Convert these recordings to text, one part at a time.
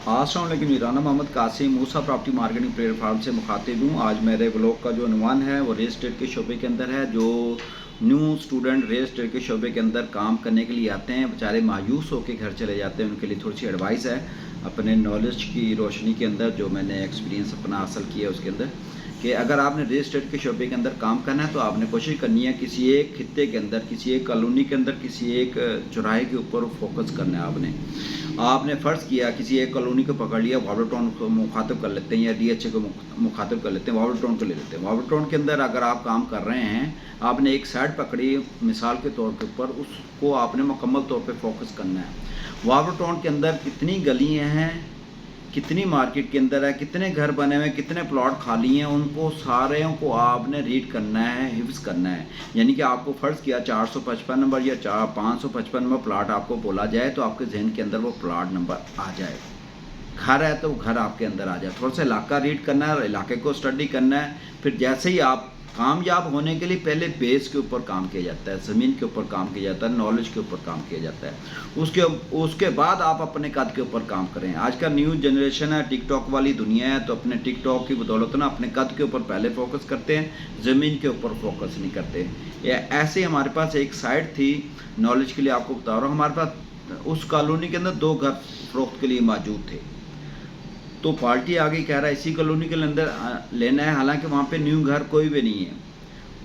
अस्सलाम वालेकुम, राना मोहम्मद कासिम मूसा property marketing platform से मुखातिब हूँ। आज मेरे ब्लॉग का जो उन्वान है वो रियल एस्टेट के शोबे के अंदर है। जो न्यू स्टूडेंट रियल एस्टेट के शोबे के अंदर काम करने के लिए आते हैं, बेचारे मायूस होकर घर चले जाते हैं, उनके लिए थोड़ी सी एडवाइस है अपने नॉलेज की रोशनी के अंदर, जो मैंने एक्सपीरियंस अपना हासिल किया उसके अंदर, कि अगर आपने रियल एस्टेट के शोबे के अंदर काम करना है तो आपने कोशिश करनी है किसी एक खित्ते के अंदर, किसी एक कॉलोनी के अंदर, किसी एक चौराहे के ऊपर फोकस करना है। आपने फ़र्ज़ किया किसी एक कॉलोनी को पकड़ लिया, वाटर टाउन को मुखातिब कर लेते हैं या डीएचए को मुखातिब कर लेते हैं, वाटर टाउन को ले लेते हैं। वाटर टाउन के अंदर अगर आप काम कर रहे हैं, आपने एक साइड पकड़ी मिसाल के तौर के ऊपर, उसको आपने मुकम्मल तौर पे फोकस करना है। वाटर टाउन के अंदर कितनी गलियाँ हैं, कितनी मार्केट के अंदर है, कितने घर बने हुए हैं, कितने प्लॉट खाली हैं, उनको सारे को आपने रीड करना है, हिफ्ज़ करना है। यानी कि आपको फ़र्ज़ किया 455 नंबर या 555 नंबर प्लाट आपको बोला जाए तो आपके जहन के अंदर वो प्लाट नंबर आ जाए। घर है तो घर आपके अंदर आ जाए। थोड़ा सा इलाका रीड करना है, इलाके को स्टडी करना है। फिर जैसे ही आप कामयाब होने के लिए पहले बेस के ऊपर काम किया जाता है, ज़मीन के ऊपर काम किया जाता है, नॉलेज के ऊपर काम किया जाता है। उसके बाद आप अपने कद के ऊपर काम करें। आज का न्यू जनरेशन है, टिकटॉक वाली दुनिया है, तो अपने टिकटॉक की बदौलत ना अपने कद के ऊपर पहले फोकस करते हैं, ज़मीन के ऊपर फोकस नहीं करते। ऐसे हमारे पास एक साइट थी, नॉलेज के लिए आपको बता रहा हूँ, हमारे पास उस कॉलोनी के अंदर 2 घर फरोख्त के लिए मौजूद थे। तो पार्टी आ गई, कह रहा है इसी कॉलोनी के अंदर लेना है, हालांकि वहाँ पे न्यू घर कोई भी नहीं है।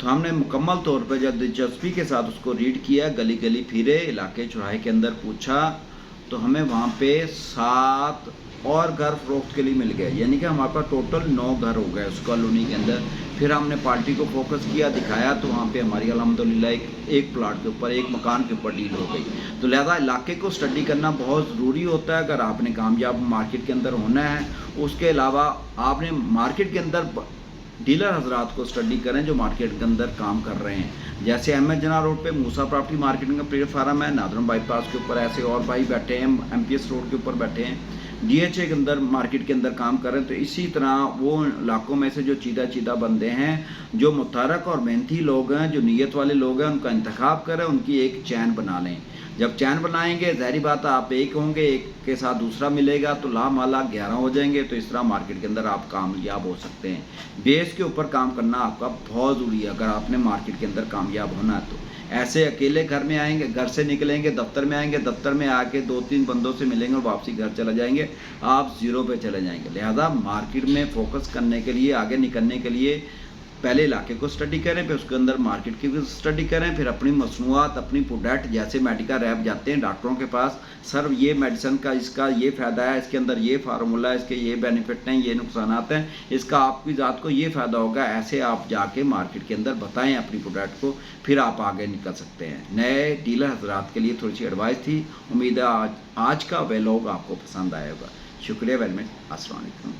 तो हमने मुकम्मल तौर पर जब दिलचस्पी के साथ उसको रीड किया, गली गली फिरे, इलाके चौराहे के अंदर पूछा, तो हमें वहाँ पे 7 और घर फरोख्त के लिए मिल गए। यानी कि हमारे पास टोटल 9 घर हो गए उस कॉलोनी के अंदर। फिर हमने पार्टी को फोकस किया, दिखाया, तो वहाँ पे हमारी अल्हम्दुलिल्लाह एक प्लाट के ऊपर, एक मकान के ऊपर डील हो गई। तो लिहाजा इलाके को स्टडी करना बहुत ज़रूरी होता है अगर आपने कामयाब मार्केट के अंदर होना है। उसके अलावा आपने मार्केट के अंदर डीलर हजरात को स्टडी करें जो मार्केट के अंदर काम कर रहे हैं। जैसे अहमद जना रोड पे मूसा प्रॉपर्टी मार्केटिंग का प्लेटफार्म है, नादरम बाईपास के ऊपर ऐसे और भाई बैठे हैं, एमपीएस रोड के ऊपर बैठे हैं, डीएचए के अंदर मार्केट के अंदर काम कर रहे हैं। तो इसी तरह वो इलाकों में से जो चीदा बंदे हैं, जो मुतहरक और मेहनती लोग हैं, जो नीयत वाले लोग हैं, उनका इंतखाब करें, उनकी एक चैन बना लें। जब चैन बनाएंगे ज़ाहिर बात है आप एक होंगे, एक के साथ दूसरा मिलेगा तो ला माला 11 हो जाएंगे। तो इस तरह मार्केट के अंदर आप कामयाब हो सकते हैं। बेस के ऊपर काम करना आपका बहुत ज़रूरी है अगर आपने मार्केट के अंदर कामयाब होना है। तो ऐसे अकेले घर में आएंगे, घर से निकलेंगे, दफ्तर में आएंगे, दफ्तर में आके 2-3 बंदों से मिलेंगे और वापसी घर चले जाएंगे, आप ज़ीरो पे चले जाएंगे। लिहाजा मार्केट में फोकस करने के लिए, आगे निकलने के लिए पहले इलाके को स्टडी करें, फिर उसके अंदर मार्केट की भी स्टडी करें, फिर अपनी मसनूआत, अपनी प्रोडक्ट, जैसे मेडिकल रैप जाते हैं डॉक्टरों के पास, सर ये मेडिसिन का इसका ये फ़ायदा है, इसके अंदर ये फार्मूला है, इसके ये बेनिफिट हैं, ये नुकसानात हैं, इसका आपकी ज़ात को ये फ़ायदा होगा, ऐसे आप जाके मार्केट के अंदर बताएं अपनी प्रोडक्ट को, फिर आप आगे निकल सकते हैं। नए डीलर हजरात के लिए थोड़ी सी एडवाइस थी। उम्मीद है आज का व्लॉग आपको पसंद आएगा। शुक्रिया वेल मच। अस्सलाम वालेकुम।